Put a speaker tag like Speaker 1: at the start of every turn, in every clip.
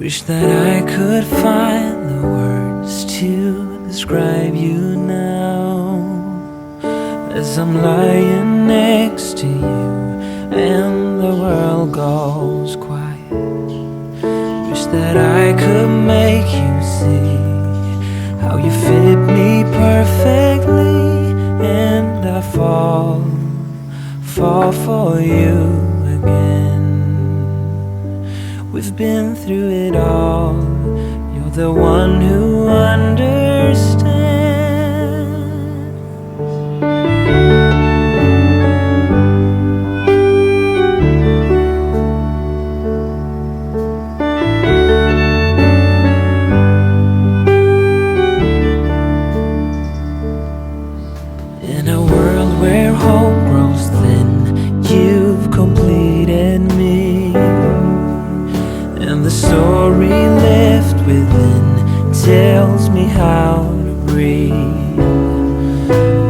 Speaker 1: Wish that I could find the words to describe you now, as I'm lying next to you and the world goes quiet. Wish that I could make you see how you fit me perfectly, and I fall for you again. We've been through it all. You're the one who understands. In a world where hope grows thin, you've completed me, and the story left within tells me how to breathe.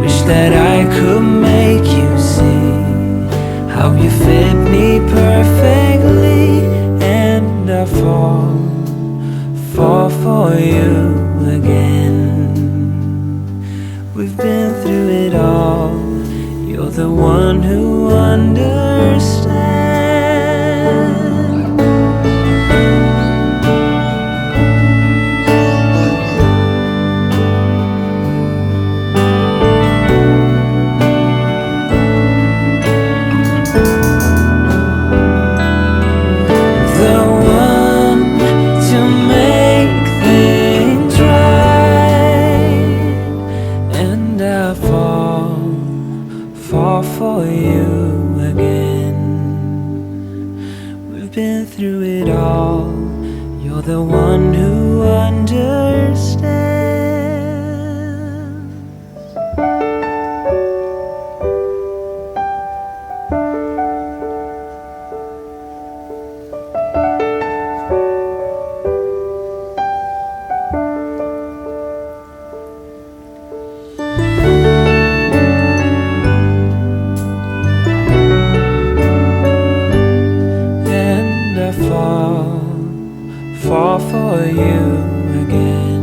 Speaker 1: Wish that I could make you see how you fit me perfectly, and I fall for you again. We've been through it all. You're the one who understands. Fall for you again. We've been through it all. You're the one who understands. Fall for you again.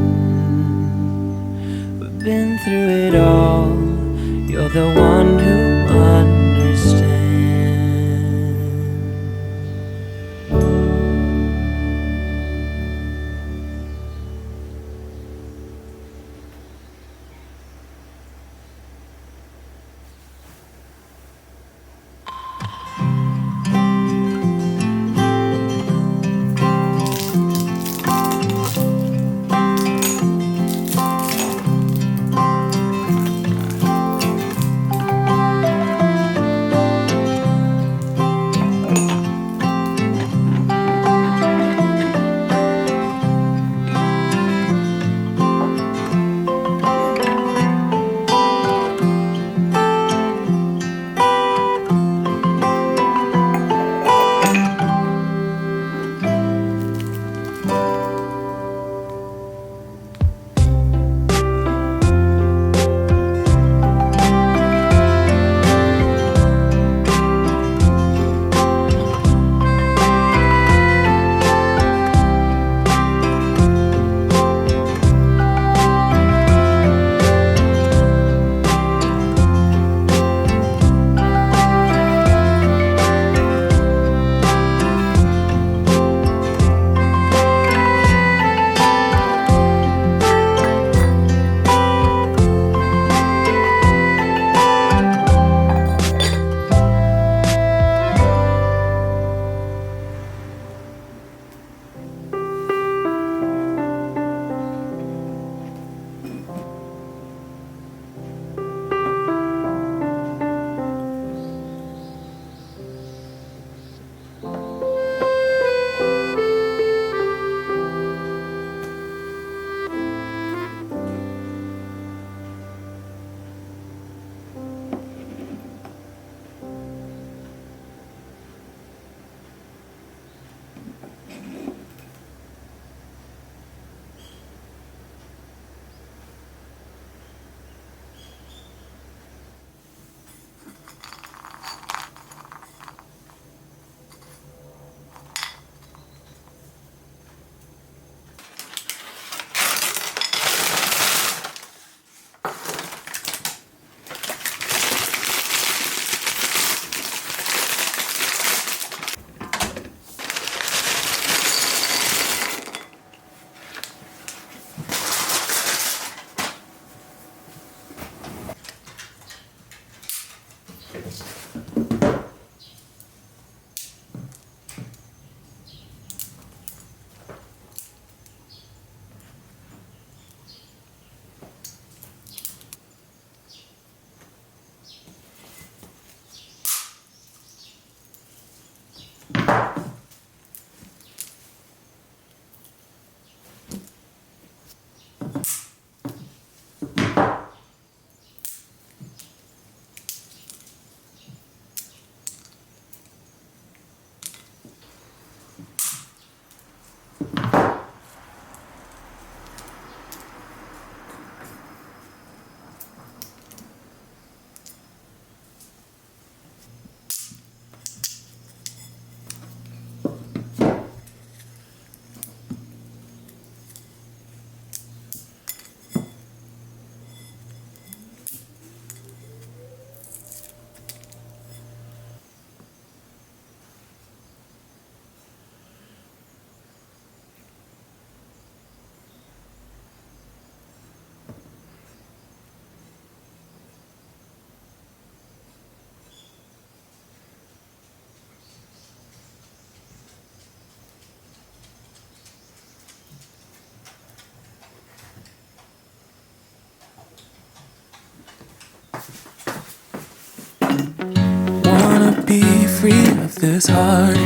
Speaker 1: Wanna be free of this heart,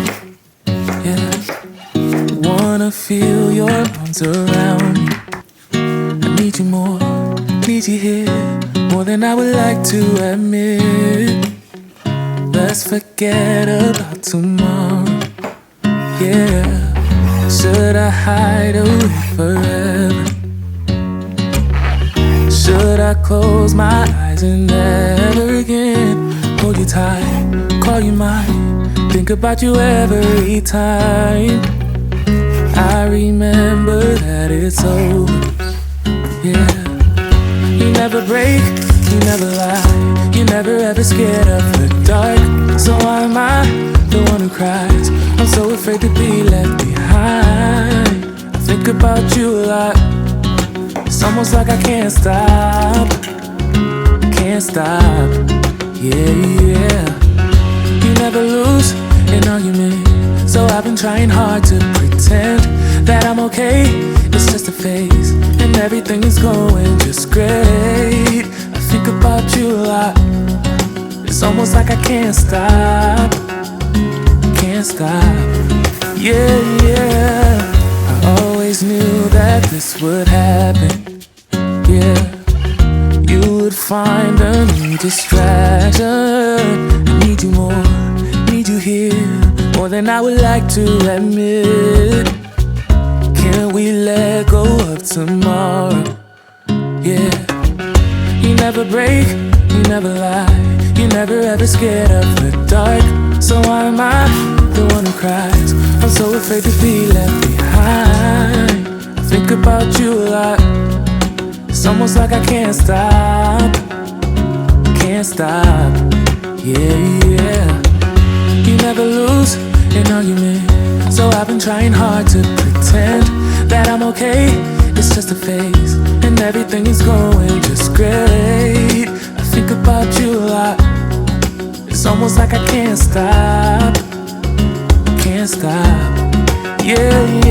Speaker 1: yeah. Wanna feel your arms around me. I need you more, need you here, more than I would like to admit. Let's forget about tomorrow, yeah. Should I hide away forever? Should I close my eyes and never again hold you tight, call you mine, think about you every time? I remember that it's over, yeah. You never break, you never lie, you never ever scared of the dark. So why am I the one who cries? I'm so afraid to be left behind. I think about you a lot, it's almost like I can't stop, can't stop, yeah, yeah. You never lose an argument, so I've been trying hard to pretend that I'm okay. It's just a phase, and everything is going just great. I think about you a lot, it's almost like I can't stop, can't stop, yeah, yeah. I always knew that this would happen, yeah. You would find a new distraction. I need you more, need you here, more than I would like to admit. Can we let go of tomorrow, yeah. You never break, you never lie, you never ever scared of the dark. So why am I the one who cries? I'm so afraid to be left behind. I think about you a lot, it's almost like I can't stop, can't stop, yeah, yeah. You never lose an argument, so I've been trying hard to pretend that I'm okay. It's just a phase, and everything is going just great. I think about you a lot, it's almost like I can't stop, can't stop, yeah,